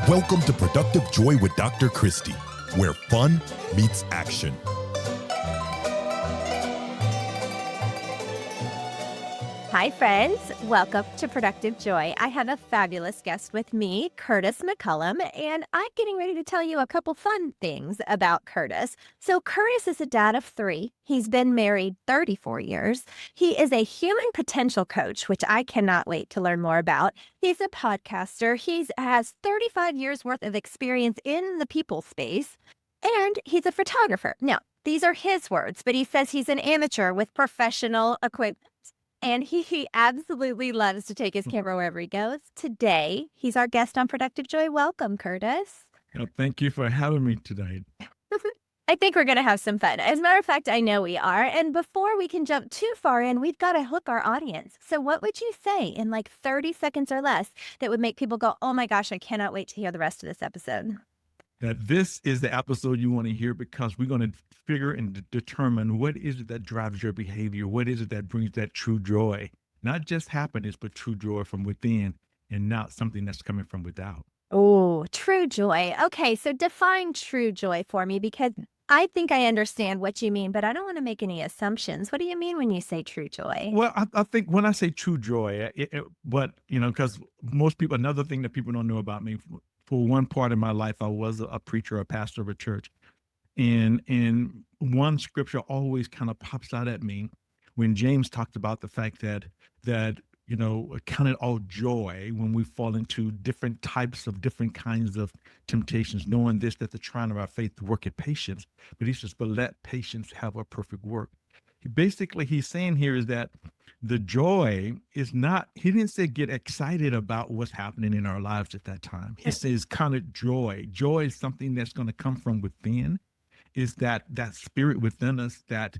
Welcome to Productive Joy with Dr. Christie, where fun meets action. Hi, friends. Welcome to Productive Joy. I have a fabulous guest with me, Curtis McCullum, and I'm getting ready to tell you a couple fun things about Curtis. So Curtis is a dad of 3. He's been married 34 years. He is a human potential coach, which I cannot wait to learn more about. He's a podcaster. He has 35 years worth of experience in the people space, and he's a photographer. Now, these are his words, but he says he's an amateur with professional equipment. And he absolutely loves to take his camera wherever he goes. Today, he's our guest on Productive Joy. Welcome, Curtis. Well, thank you for having me tonight. I think we're going to have some fun. As a matter of fact, I know we are. And before we can jump too far in, we've got to hook our audience. So what would you say in like 30 seconds or less that would make people go, oh my gosh, I cannot wait to hear the rest of this episode? That this is the episode you want to hear because we're going to figure and determine what is it that drives your behavior? What is it that brings that true joy? Not just happiness, but true joy from within and not something that's coming from without. Oh, true joy. Okay, so define true joy for me because I think I understand what you mean, but I don't want to make any assumptions. What do you mean when you say true joy? Well, I think when I say true joy, because most people, another thing that people don't know about me, for one part of my life, I was a preacher, a pastor of a church. And one scripture always kind of pops out at me when James talked about the fact that count it all joy when we fall into different types of different kinds of temptations, knowing this, that the trying of our faith to work at patience. But he says, but let patience have a perfect work. He's saying here is that the joy is not, he didn't say get excited about what's happening in our lives at that time. He says count it joy. Joy is something that's going to come from within. Is that spirit within us that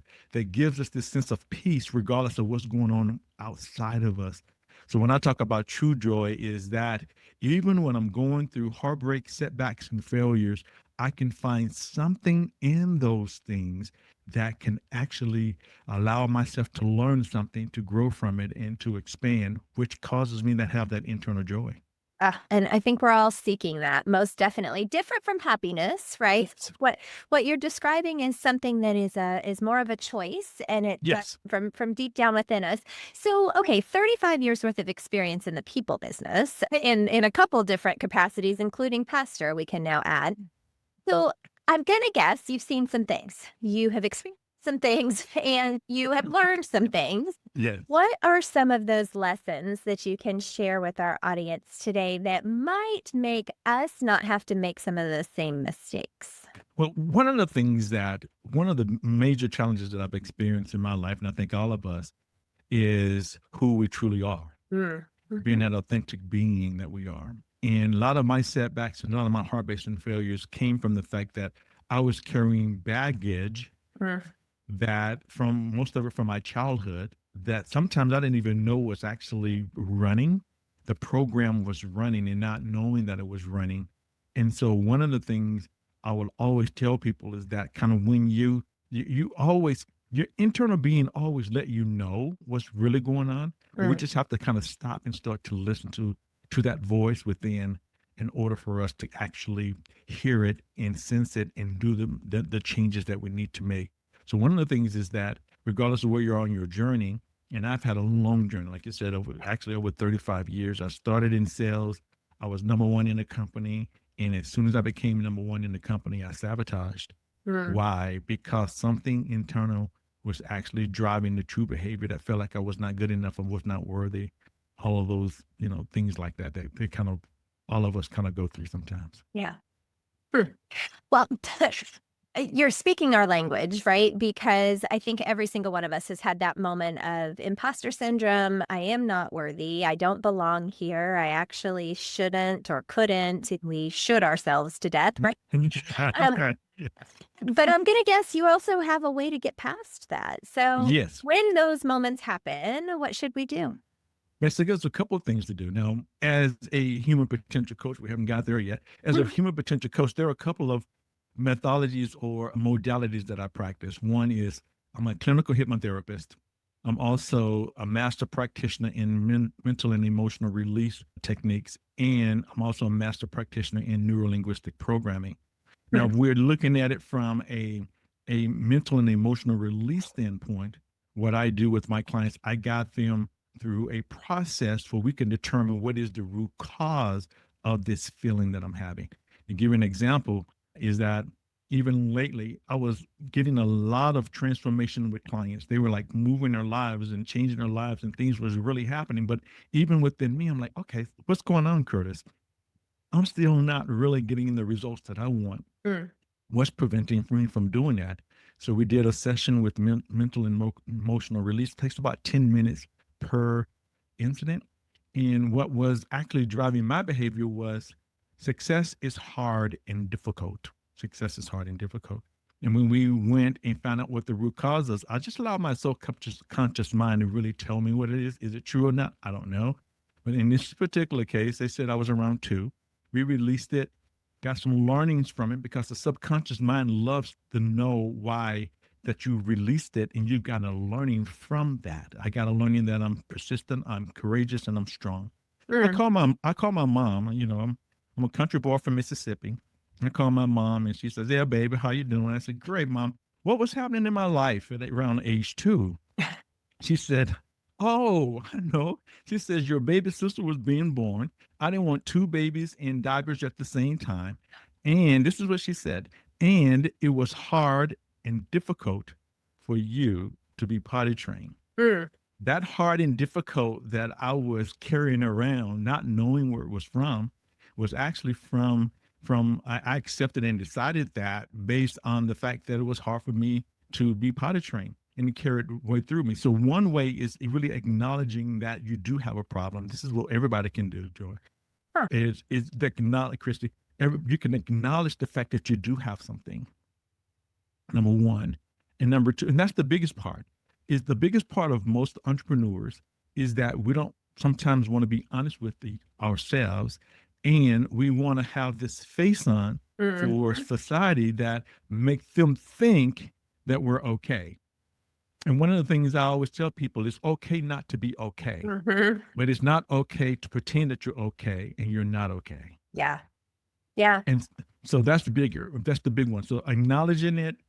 gives us this sense of peace regardless of what's going on outside of us. So when I talk about true joy is that even when I'm going through heartbreak, setbacks, and failures, I can find something in those things that can actually allow myself to learn something, to grow from it, and to expand, which causes me to have that internal joy. And I think we're all seeking that, most definitely. Different from happiness, right? What you're describing is something that is more of a choice, and it's Yes. from deep down within us. So, okay, 35 years worth of experience in the people business, in a couple different capacities, including pastor, we can now add. So I'm going to guess you've seen some things. You have experienced some things, and you have learned some things. Yes. What are some of those lessons that you can share with our audience today that might make us not have to make some of those same mistakes? Well, one of the major challenges that I've experienced in my life, and I think all of us, is who we truly are, being that authentic being that we are. And a lot of my setbacks and a lot of my heartbreaks and failures came from the fact that I was carrying baggage that most of it from my childhood, that sometimes I didn't even know was actually running. The program was running and not knowing that it was running. And so one of the things I will always tell people is that kind of when you always, your internal being always let you know what's really going on. We just have to kind of stop and start to listen to that voice within in order for us to actually hear it and sense it and do the changes that we need to make. So one of the things is that regardless of where you're on your journey, and I've had a long journey, like you said, over 35 years. I started in sales. I was number one in the company. And as soon as I became number one in the company, I sabotaged. Why? Because something internal was actually driving the true behavior that felt like I was not good enough and was not worthy. All of those, things like that, they kind of, all of us kind of go through sometimes. Yeah. Well, you're speaking our language, right? Because I think every single one of us has had that moment of imposter syndrome. I am not worthy. I don't belong here. I actually shouldn't or couldn't. We should ourselves to death, right? But I'm going to guess you also have a way to get past that. So Yes. when those moments happen, what should we do? Yes, so there's a couple of things to do. Now, as a human potential coach, we haven't got there yet. As a human potential coach, there are a couple of methodologies or modalities that I practice. One is I'm a clinical hypnotherapist. I'm also a master practitioner in mental and emotional release techniques, and I'm also a master practitioner in neurolinguistic programming. Now, if we're looking at it from a mental and emotional release standpoint, what I do with my clients, I guide them through a process where we can determine what is the root cause of this feeling that I'm having. To give you an example, is that even lately, I was getting a lot of transformation with clients. They were like moving their lives and changing their lives, and things was really happening. But even within me, I'm like, okay, what's going on, Curtis? I'm still not really getting the results that I want. Mm. What's preventing me from doing that? So we did a session with mental and emotional release. It takes about 10 minutes per incident. And what was actually driving my behavior was success is hard and difficult. Success is hard and difficult. And when we went and found out what the root cause is, I just allowed my conscious mind to really tell me what it is. Is it true or not? I don't know. But in this particular case, they said I was around 2. We released it, got some learnings from it, because the subconscious mind loves to know why that you released it, and you got a learning from that. I got a learning that I'm persistent, I'm courageous, and I'm strong. I Mm. call my mom. I'm a country boy from Mississippi. I call my mom, and she says, "Yeah, baby, how you doing?" I said, "Great, Mom. What was happening in my life at around age 2?" She said, "Oh, I know." She says, "Your baby sister was being born. I didn't want 2 babies in diapers at the same time." And this is what she said, "And it was hard and difficult for you to be potty trained." Mm. That hard and difficult that I was carrying around, not knowing where it was from, was actually from I accepted and decided that based on the fact that it was hard for me to be potty trained, and it carried way through me. So one way is really acknowledging that you do have a problem. This is what everybody can do, Joy. Huh. Is to acknowledge, Christy, you can acknowledge the fact that you do have something. Number one. And number two, and that's the biggest part, is the biggest part of most entrepreneurs is that we don't sometimes want to be honest with ourselves, and we want to have this face on Mm. for society that make them think that we're okay. And one of the things I always tell people is okay not to be okay, Mhm. but it's not okay to pretend that you're okay and you're not okay. Yeah. Yeah. And so that's the big one. So acknowledging it,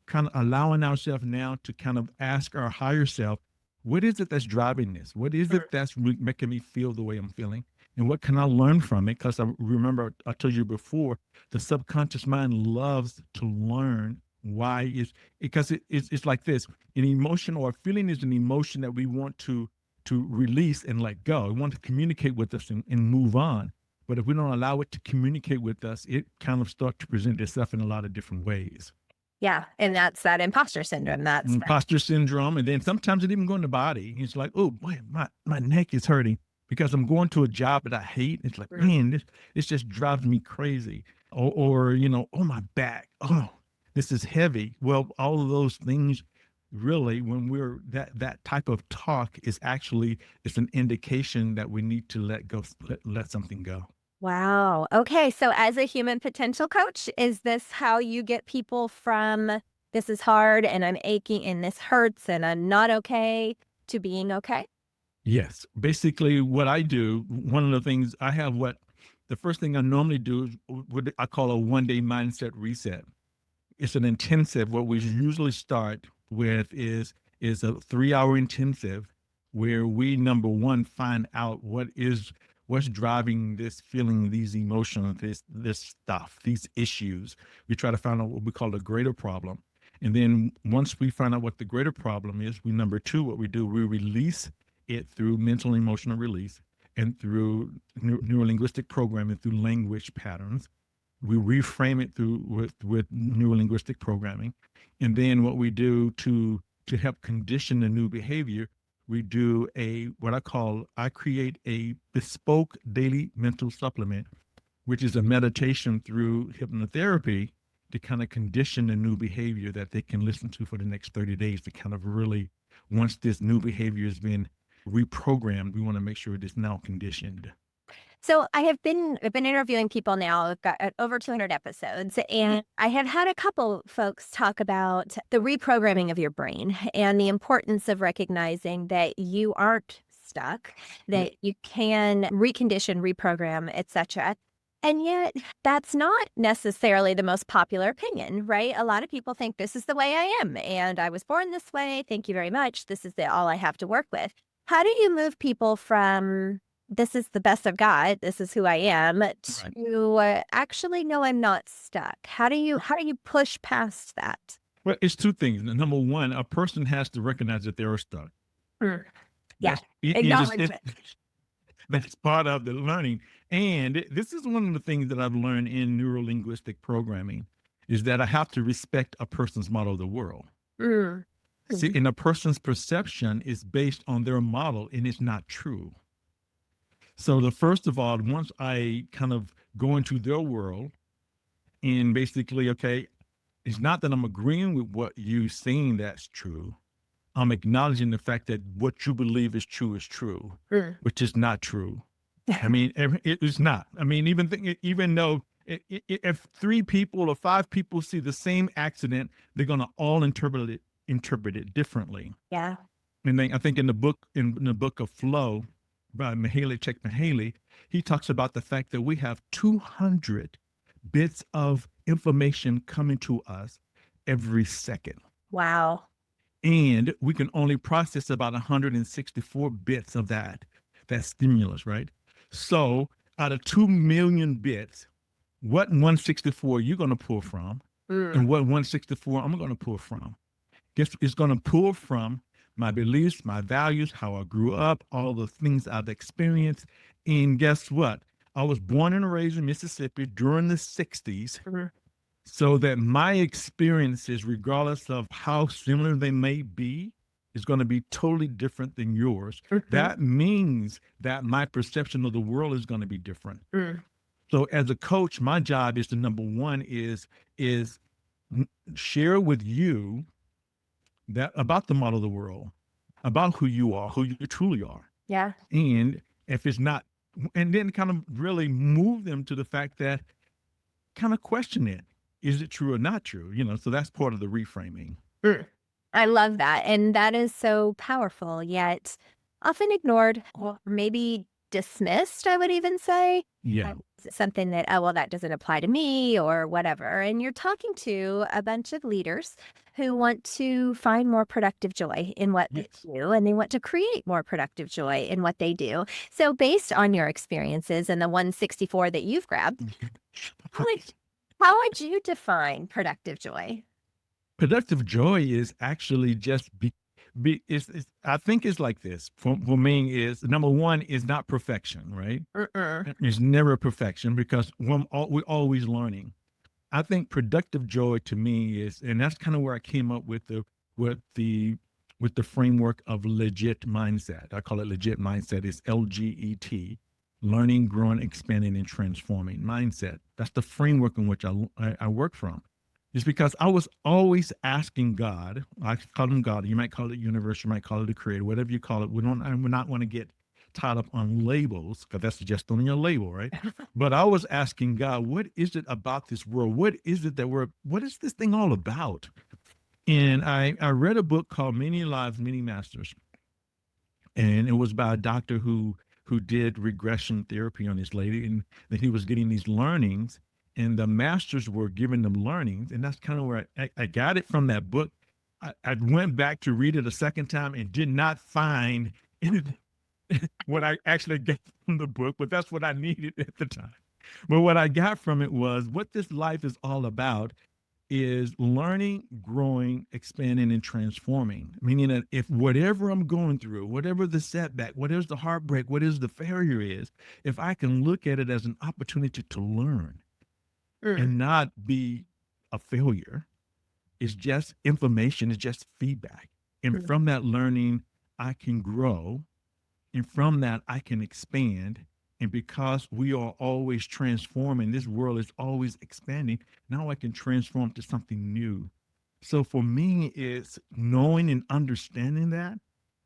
kind of allowing ourselves now to kind of ask our higher self, what is it that's driving this? What is Mm. it that's making me feel the way I'm feeling? And what can I learn from it? Because I remember I told you before, the subconscious mind loves to learn why is because it's like this. An emotion or a feeling is an emotion that we want to release and let go. We want to communicate with us and move on. But if we don't allow it to communicate with us, it kind of starts to present itself in a lot of different ways. Yeah. And that's that imposter syndrome. That's Imposter syndrome, and then sometimes it even go in the body. It's like, oh boy, my neck is hurting because I'm going to a job that I hate. It's like, Mm. man, this just drives me crazy. Or oh, my back, oh, this is heavy. Well, all of those things, really, when we're that type of talk is actually, it's an indication that we need to let go, let something go. Wow. Okay. So, as a human potential coach, is this how you get people from this is hard and I'm aching and this hurts and I'm not okay to being okay? Yes. Basically, what I do, one of the things I have, the first thing I normally do is what I call a 1-day mindset reset. It's an intensive. What we usually start with is a 3-hour intensive where we, number one, find out what's driving this feeling, these emotions, this stuff, these issues. We try to find out what we call the greater problem. And then once we find out what the greater problem is, number two, what we do, we release it through mental and emotional release and through neurolinguistic programming, through language patterns. We reframe it through with neurolinguistic programming. And then what we do to help condition the new behavior, we do I create a bespoke daily mental supplement, which is a meditation through hypnotherapy to kind of condition the new behavior that they can listen to for the next 30 days to kind of really, once this new behavior has been reprogrammed, we want to make sure it is now conditioned. So I've been interviewing people now. I've got over 200 episodes, and I have had a couple folks talk about the reprogramming of your brain and the importance of recognizing that you aren't stuck, that you can recondition, reprogram, etc. And yet, that's not necessarily the most popular opinion, right? A lot of people think this is the way I am, and I was born this way. Thank you very much. This is all I have to work with. How do you move people from this is the best I've got, this is who I am, Right. to actually, no, I'm not stuck? How do you push past that? Well, it's two things. Number one, a person has to recognize that they're stuck. Mm. Yeah, You just, acknowledgement. that's part of the learning. And this is one of the things that I've learned in neurolinguistic programming is that I have to respect a person's model of the world. Mm. See, and a person's perception is based on their model, and it's not true. So the first of all, once I kind of go into their world and basically, okay, it's not that I'm agreeing with what you saying that's true. I'm acknowledging the fact that what you believe is true, Mm. which is not true. I mean, it is not. I mean, even though if 3 people or 5 people see the same accident, they're going to all interpret it differently. Yeah. And then I think in the book of Flow by Mihaly Csikszentmihalyi, he talks about the fact that we have 200 bits of information coming to us every second. Wow. And we can only process about 164 bits of that stimulus, right? So out of 2 million bits, what 164 you're going to pull from, and what 164 I'm going to pull from? Guess it's going to pull from my beliefs, my values, how I grew up, all the things I've experienced. And guess what? I was born and raised in Mississippi during the 60s. So that my experiences, regardless of how similar they may be, is going to be totally different than yours. That means that my perception of the world is going to be different. So as a coach, my job is to, number one, is share with you that about the model of the world, about who you are, who you truly are. Yeah. And if it's not, and then kind of really move them to the fact that kind of question it. Is it true or not true? So that's part of the reframing. I love that. And that is so powerful, yet often ignored or maybe dismissed, I would even say. Yeah. Something that, oh, well, that doesn't apply to me or whatever. And you're talking to a bunch of leaders who want to find more productive joy in what they do, and they want to create more productive joy in what they do. So based on your experiences and the 164 that you've grabbed, how would you define productive joy? Productive joy is actually just I think it's like this for me is number one is not perfection, right? It's never perfection because we're always learning. I think productive joy to me is, and that's kind of where I came up with the framework of legit mindset. I call it legit mindset. It's LGET, learning, growing, expanding, and transforming mindset. That's the framework in which I work from. It's because I was always asking God. I call him God. You might call it universe. You might call it the creator. Whatever you call it. We're not want to get tied up on labels because that's just on your label, right? But I was asking God, what is it about this world? What is it what is this thing all about? And I read a book called Many Lives, Many Masters. And it was by a doctor who did regression therapy on this lady, and that he was getting these learnings, and the masters were giving them learnings. And that's kind of where I got it from that book. I went back to read it a second time and did not find anything what I actually got from the book, but that's what I needed at the time. But what I got from it was what this life is all about is learning, growing, expanding, and transforming. Meaning that if whatever I'm going through, whatever the setback, whatever the heartbreak, whatever the failure is, if I can look at it as an opportunity to learn and not be a failure, it's just information, it's just feedback. And from that learning, I can grow. And from that, I can expand. And because we are always transforming, this world is always expanding. Now I can transform to something new. So for me, it's knowing and understanding that.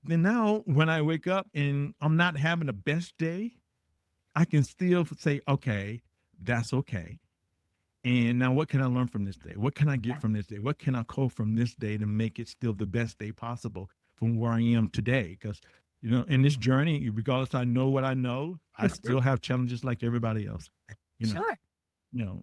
Then now when I wake up and I'm not having the best day, I can still say, okay, that's okay. And now what can I learn from this day? What can I get from this day? What can I call from this day to make it still the best day possible from where I am today? Because, in this journey, regardless, I know what I know, I still have challenges like everybody else. Sure. You know,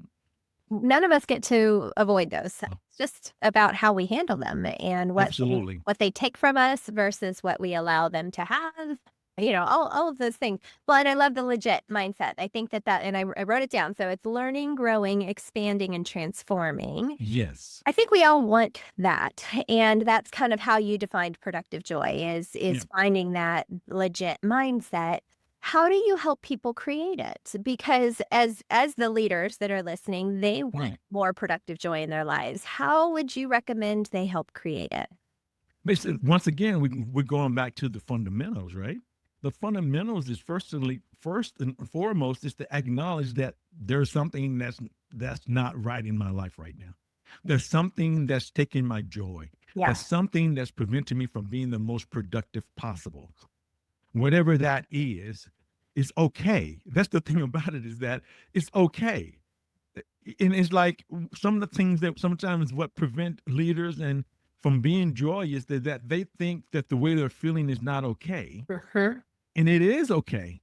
None of us get to avoid those. Oh. It's just about how we handle them and Absolutely. what they take from us versus what we allow them to have. All of those things. Well, and I love the legit mindset. I think and I wrote it down. So it's learning, growing, expanding, and transforming. Yes. I think we all want that. And that's kind of how you defined productive joy is Yeah. finding that legit mindset. How do you help people create it? Because as the leaders that are listening, they want Right. more productive joy in their lives. How would you recommend they help create it? Basically, once again, we're going back to the fundamentals, right? The fundamentals is first and foremost is to acknowledge that there's something that's not right in my life right now. There's something that's taking my joy. Yeah. There's something that's preventing me from being the most productive possible. Whatever that is okay. That's the thing about it, is that it's okay. And it's like some of the things that sometimes what prevent leaders and from being joyous is that they think that the way they're feeling is not okay. And it is okay.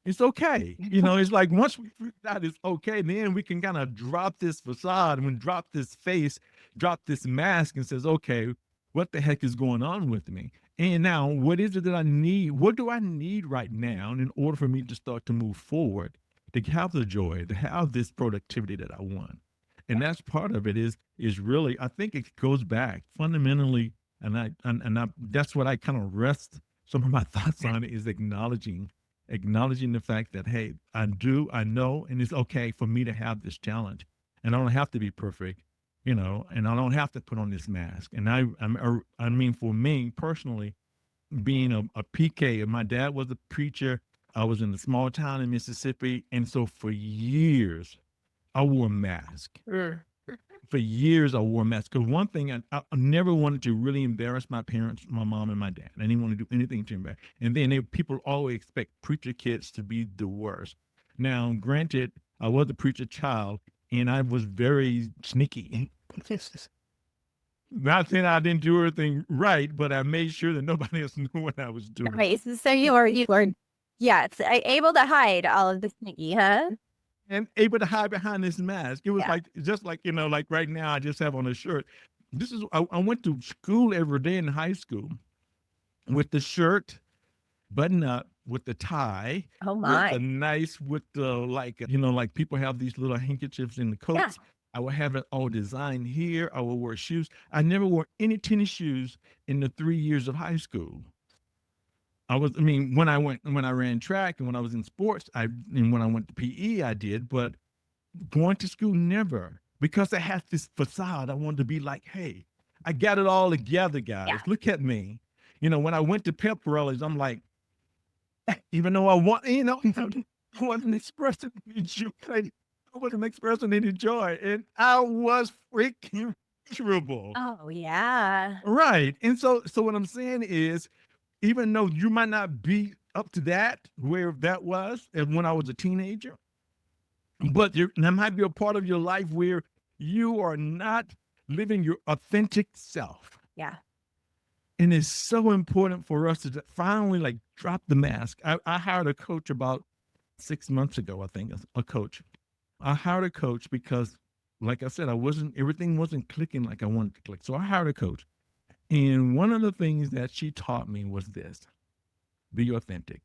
It's okay. It's like once we figure out it's okay, then we can kind of drop this facade and drop this face, drop this mask and says, okay, what the heck is going on with me? And now what is it that I need? What do I need right now in order for me to start to move forward, to have the joy, to have this productivity that I want? And that's part of it is really, I think it goes back fundamentally. And that's what I kind of rest some of my thoughts on, is acknowledging the fact that, hey, I know, and it's okay for me to have this challenge, and I don't have to be perfect, and I don't have to put on this mask. And I mean, for me personally, being a PK, and my dad was a preacher. I was in a small town in Mississippi. And so for years, I wore a mask. For years, I wore a mask. Because one thing, I never wanted to really embarrass my parents, my mom and my dad. I didn't want to do anything to embarrass. And then people always expect preacher kids to be the worst. Now, granted, I was a preacher child, and I was very sneaky. Not saying I didn't do everything right, but I made sure that nobody else knew what I was doing. Right. So you were, yes, able to hide all of the sneaky, huh? And able to hide behind this mask. It was Yeah. like, just like, like right now, I just have on a shirt. I went to school every day in high school with the shirt button up, with the tie, Oh with my. the nice, with the like people have these little handkerchiefs in the coats. Yeah. I would have it all designed here. I would wear shoes. I never wore any tennis shoes in the 3 years of high school. When I ran track and when I was in sports, and when I went to PE, I did, but going to school, never, because I had this facade. I wanted to be like, hey, I got it all together, guys. Yeah. Look at me. When I went to pep rallies, I'm like, even though I wasn't expressing any joy. I wasn't expressing any joy, and I was freaking miserable. Oh yeah. Right. And so what I'm saying is, even though you might not be up to that, where that was and when I was a teenager, but there might be a part of your life where you are not living your authentic self. Yeah. And it's so important for us to finally drop the mask. I hired a coach about 6 months ago, I think, a coach. I hired a coach because, like I said, everything wasn't clicking like I wanted to click. So I hired a coach. And one of the things that she taught me was this: be authentic.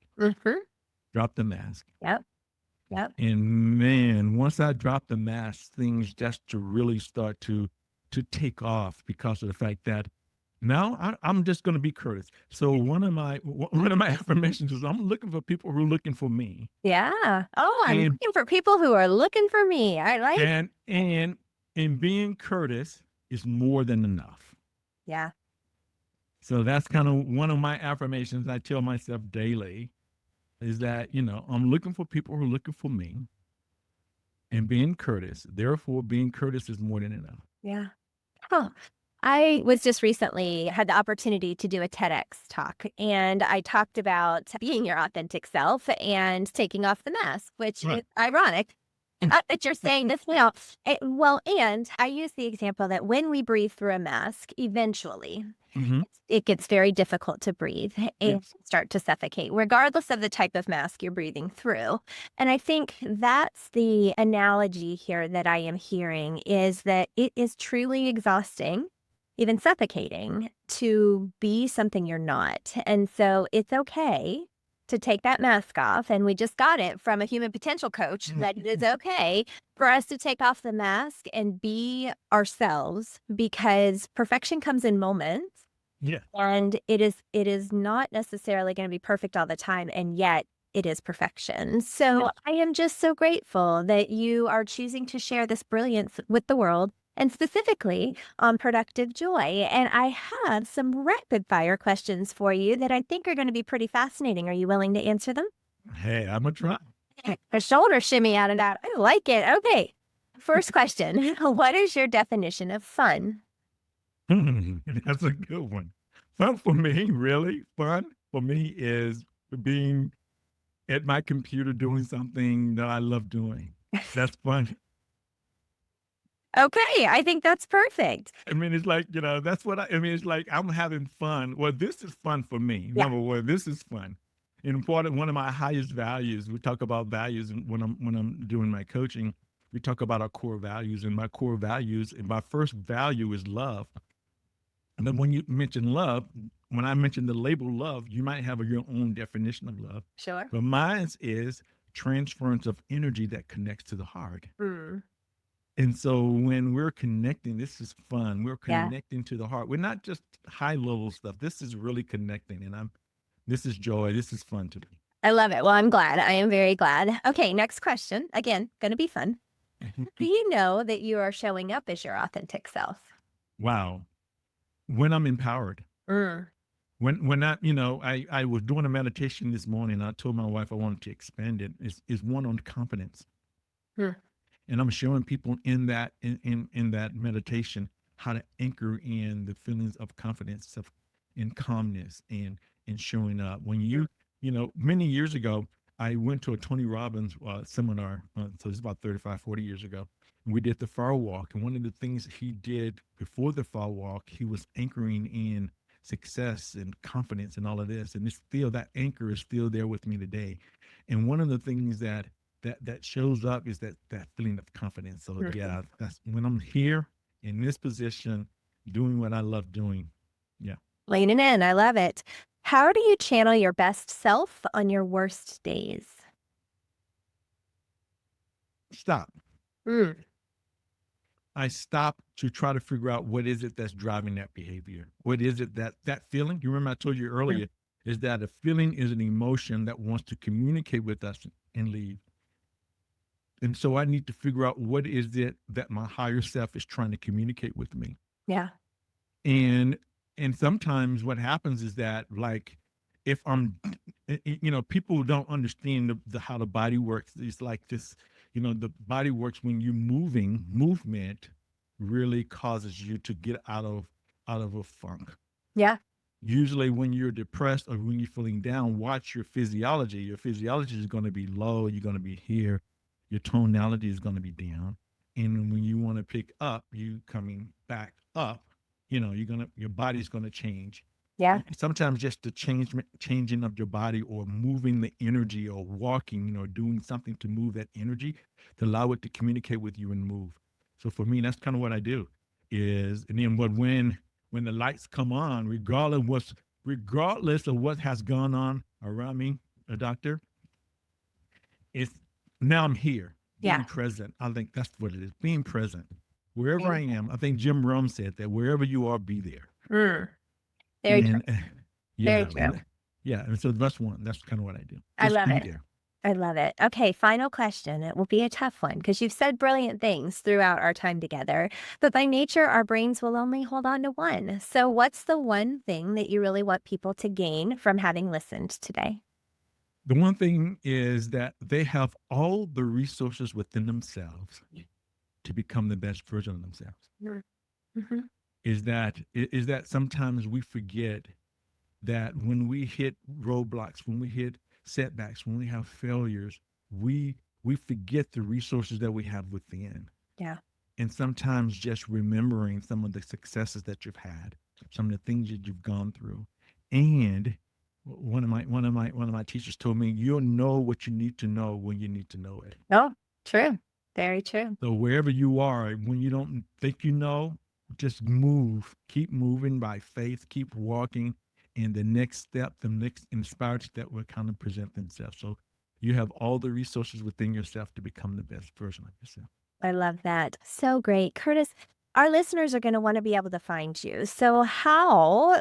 Drop the mask. Yep. And man, once I dropped the mask, things just to really start to take off, because of the fact that now I'm just going to be Curtis. So one of my affirmations is, I'm looking for people who are looking for me. Yeah. Oh, I'm And- looking for people who are looking for me. I like. And being Curtis is more than enough. Yeah. So that's kind of one of my affirmations I tell myself daily, is that, I'm looking for people who are looking for me, and being Curtis. Therefore, being Curtis is more than enough. Yeah. Huh. I was just recently had the opportunity to do a TEDx talk, and I talked about being your authentic self and taking off the mask, which Right. is ironic. Not that you're saying this now. And I use the example that when we breathe through a mask, eventually Hmm. it gets very difficult to breathe and Yes. start to suffocate, regardless of the type of mask you're breathing through. And I think that's the analogy here that I am hearing, is that it is truly exhausting, even suffocating, to be something you're not. And so it's okay to take that mask off. And we just got it from a human potential coach that it is okay for us to take off the mask and be ourselves, because perfection comes in moments. Yeah. And it is not necessarily going to be perfect all the time, and yet it is perfection. So I am just so grateful that you are choosing to share this brilliance with the world, and specifically on productive joy. And I have some rapid fire questions for you that I think are going to be pretty fascinating. Are you willing to answer them? Hey, I'm gonna try. A shoulder shimmy out of that. I like it. Okay. First question. What is your definition of fun? That's a good one. Fun for me, really, fun for me is being at my computer doing something that I love doing. That's fun. Okay, I think that's perfect. I mean, it's like, that's what I mean, it's like I'm having fun. Well, this is fun for me. Yeah. Number one, this is fun. Important, one of my highest values, we talk about values when I'm doing my coaching, we talk about our core values, and my core values, and my first value is love. And then when you mention love, when I mention the label love, you might have your own definition of love. Sure. But mine is transference of energy that connects to the heart. Mm, And so when we're connecting, this is fun. We're yeah. connecting to the heart. We're not just high level stuff. This is really connecting. And this is joy. This is fun to me. I love it. Well, I'm glad. I am very glad. Okay, next question. Again, going to be fun. Do you know that you are showing up as your authentic self? Wow. When I'm empowered, Mm, when I was doing a meditation this morning. I told my wife I wanted to expand it. Is one on confidence. Hmm. And I'm showing people in that meditation how to anchor in the feelings of confidence, of in calmness, and showing up. When many years ago, I went to a Tony Robbins seminar. So it's about 35, 40 years ago. And we did the fire walk. And one of the things he did before the fire walk, he was anchoring in success and confidence and all of this. And that anchor is still there with me today. And one of the things that shows up is that feeling of confidence. So yeah, that's when I'm here in this position, doing what I love doing. Yeah. Leaning in. I love it. How do you channel your best self on your worst days? Stop. Mm, I stop to try to figure out what is it that's driving that behavior. What is it that feeling? You remember I told you earlier, is that a feeling is an emotion that wants to communicate with us and leave. And so I need to figure out what is it that my higher self is trying to communicate with me. yeah. And sometimes what happens is that, like, if I'm people don't understand how the body works. It's like this, the body works when you're moving. Movement really causes you to get out of a funk. Yeah. Usually when you're depressed or when you're feeling down, watch your physiology. Your physiology is going to be low. You're going to be here. Your tonality is going to be down. And when you want to pick up, you coming back up, your body's going to change. Yeah. Sometimes just the changing of your body, or moving the energy, or walking, or doing something to move that energy, to allow it to communicate with you and move. So for me, that's kind of what I do and then when the lights come on, regardless of what has gone on around me, a doctor, it's now I'm here, being Yeah. present. I think that's what it is, being present. Wherever I am, I think Jim Rome said that wherever you are, be there. Mm, very true. And Very yeah, true. and so that's kind of what I do. I Just love be it. there. I love it. Okay, final question. It will be a tough one because you've said brilliant things throughout our time together, but by nature, our brains will only hold on to one. So, what's the one thing that you really want people to gain from having listened today? The one thing is that they have all the resources within themselves to become the best version of themselves. Mm-hmm. is that sometimes we forget that when we hit roadblocks, when we hit setbacks, when we have failures, we forget the resources that we have within. Yeah. And sometimes just remembering some of the successes that you've had, some of the things that you've gone through. And one of my teachers told me, you'll know what you need to know when you need to know it. Oh, true. Very true. So wherever you are, when you don't think you know, just move. Keep moving by faith. Keep walking. And the next step, the next inspired step will kind of present themselves. So you have all the resources within yourself to become the best version of yourself. I love that. So great. Curtis, our listeners are going to want to be able to find you. So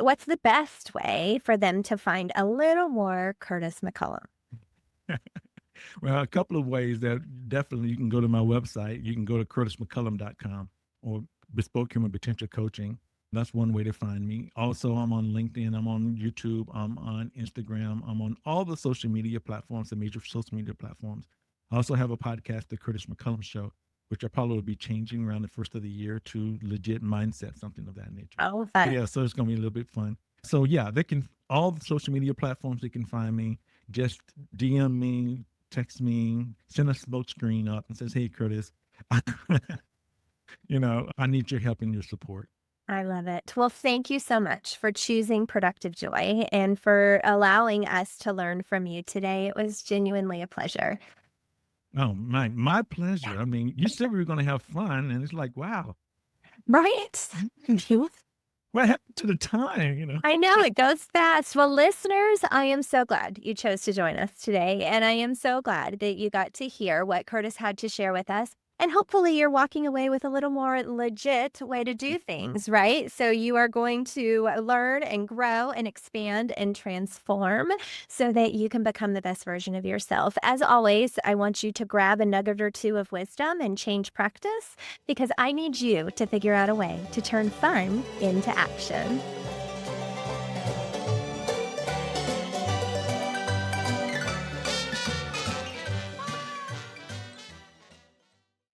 what's the best way for them to find a little more Curtis McCullum? Well, a couple of ways that definitely you can go to my website. You can go to curtismccullum.com or Bespoke Human Potential Coaching. That's one way to find me. Also, I'm on LinkedIn. I'm on YouTube. I'm on Instagram. I'm on all the social media platforms, the major social media platforms. I also have a podcast, The Curtis McCullum Show, which I probably will be changing around the first of the year to Legit Mindset, something of that nature. Oh, fun. Yeah, so it's going to be a little bit fun. So yeah, all the social media platforms, they can find me. Just DM me, text me, send a smoke screen up and says, hey, Curtis, I need your help and your support. I love it. Well, thank you so much for choosing Productive Joy and for allowing us to learn from you today. It was genuinely a pleasure. Oh, my pleasure. I mean, you said we were going to have fun, and it's like, wow, Right? what happened to the time? I know it goes fast. Well, listeners, I am so glad you chose to join us today. And I am so glad that you got to hear what Curtis had to share with us. And hopefully you're walking away with a little more legit way to do things, right? So you are going to learn and grow and expand and transform so that you can become the best version of yourself. As always, I want you to grab a nugget or two of wisdom and change practice because I need you to figure out a way to turn fun into action.